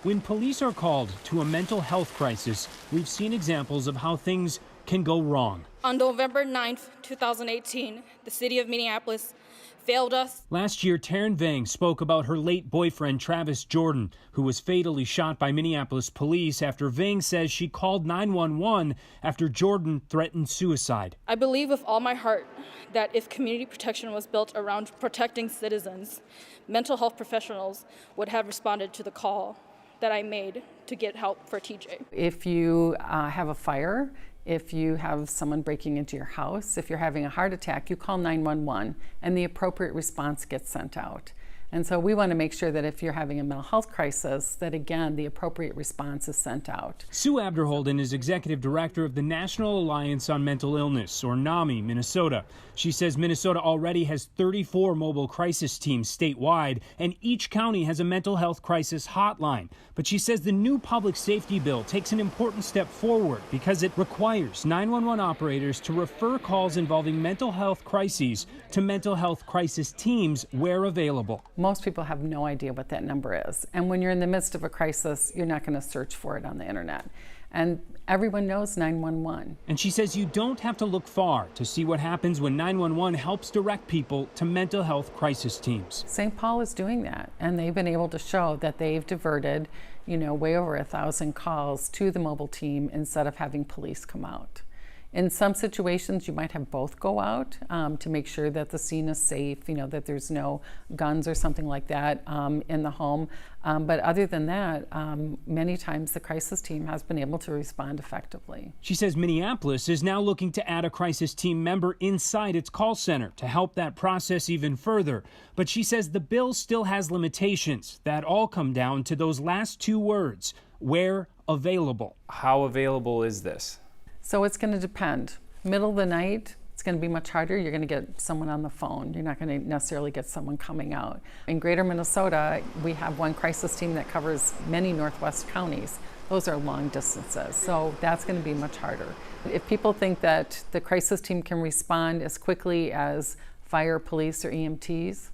When police are called to a mental health crisis, we've seen examples of how things can go wrong. On November 9th, 2018, the city of Minneapolis failed us. Last year, Taryn Vang spoke about her late boyfriend, Travis Jordan, who was fatally shot by Minneapolis police after Vang says she called 911 after Jordan threatened suicide. I believe with all my heart that if community protection was built around protecting citizens, mental health professionals would have responded to the call that I made to get help for TJ. If you have a fire, if you have someone breaking into your house, if you're having a heart attack, you call 911 and the appropriate response gets sent out. And so we want to make sure that if you're having a mental health crisis, that again, the appropriate response is sent out. Sue Abderholden is executive director of the National Alliance on Mental Illness, or NAMI, Minnesota. She says Minnesota already has 34 mobile crisis teams statewide, and each county has a mental health crisis hotline. But she says the new public safety bill takes an important step forward because it requires 911 operators to refer calls involving mental health crises to mental health crisis teams where available. Most people have no idea what that number is. And when you're in the midst of a crisis, you're not going to search for it on the internet. And everyone knows 911. And she says you don't have to look far to see what happens when 911 helps direct people to mental health crisis teams. St. Paul is doing that, and they've been able to show that they've diverted, way over 1,000 calls to the mobile team instead of having police come out. In some situations, you might have both go out to make sure that the scene is safe, that there's no guns or something like that in the home. But other than that, many times the crisis team has been able to respond effectively. She says Minneapolis is now looking to add a crisis team member inside its call center to help that process even further. But she says the bill still has limitations that all come down to those last two words, where available. How available is this? So it's going to depend. Middle of the night, it's going to be much harder. You're going to get someone on the phone. You're not going to necessarily get someone coming out. In Greater Minnesota, we have one crisis team that covers many Northwest counties. Those are long distances, so that's going to be much harder. If people think that the crisis team can respond as quickly as fire, police, or EMTs,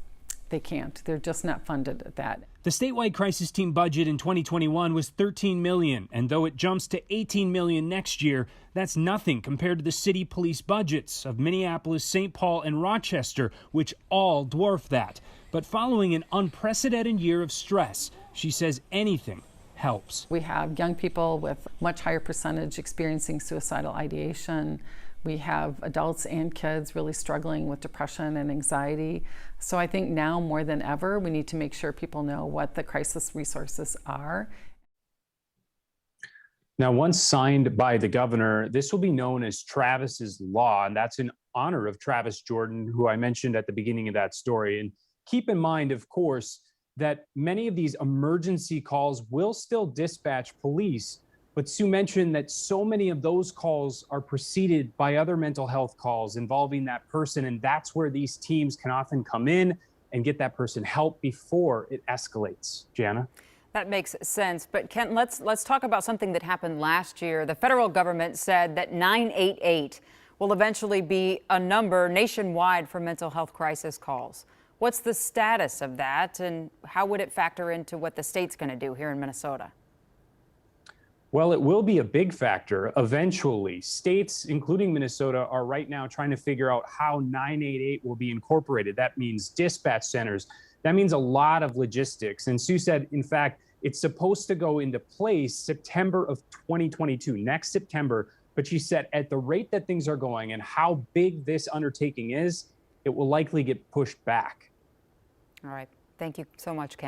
they can't. They're just not funded at that. The statewide crisis team budget in 2021 was $13 million, and though it jumps to $18 million next year, that's nothing compared to the city police budgets of Minneapolis, St. Paul, and Rochester, which all dwarf that. But following an unprecedented year of stress, she says anything helps. We have young people with much higher percentage experiencing suicidal ideation. We have adults and kids really struggling with depression and anxiety. So I think now more than ever, we need to make sure people know what the crisis resources are. Now, once signed by the governor, this will be known as Travis's Law, and that's in honor of Travis Jordan, who I mentioned at the beginning of that story. And keep in mind, of course, that many of these emergency calls will still dispatch police. But Sue mentioned that so many of those calls are preceded by other mental health calls involving that person, and that's where these teams can often come in and get that person help before it escalates. Jana? That makes sense. But Kent, let's talk about something that happened last year. The federal government said that 988 will eventually be a number nationwide for mental health crisis calls. What's the status of that, and how would it factor into what the state's going to do here in Minnesota? Well, it will be a big factor eventually. States, including Minnesota, are right now trying to figure out how 988 will be incorporated. That means dispatch centers. That means a lot of logistics. And Sue said, in fact, it's supposed to go into place September of 2022, next September. But she said at the rate that things are going and how big this undertaking is, it will likely get pushed back. All right. Thank you so much, Ken.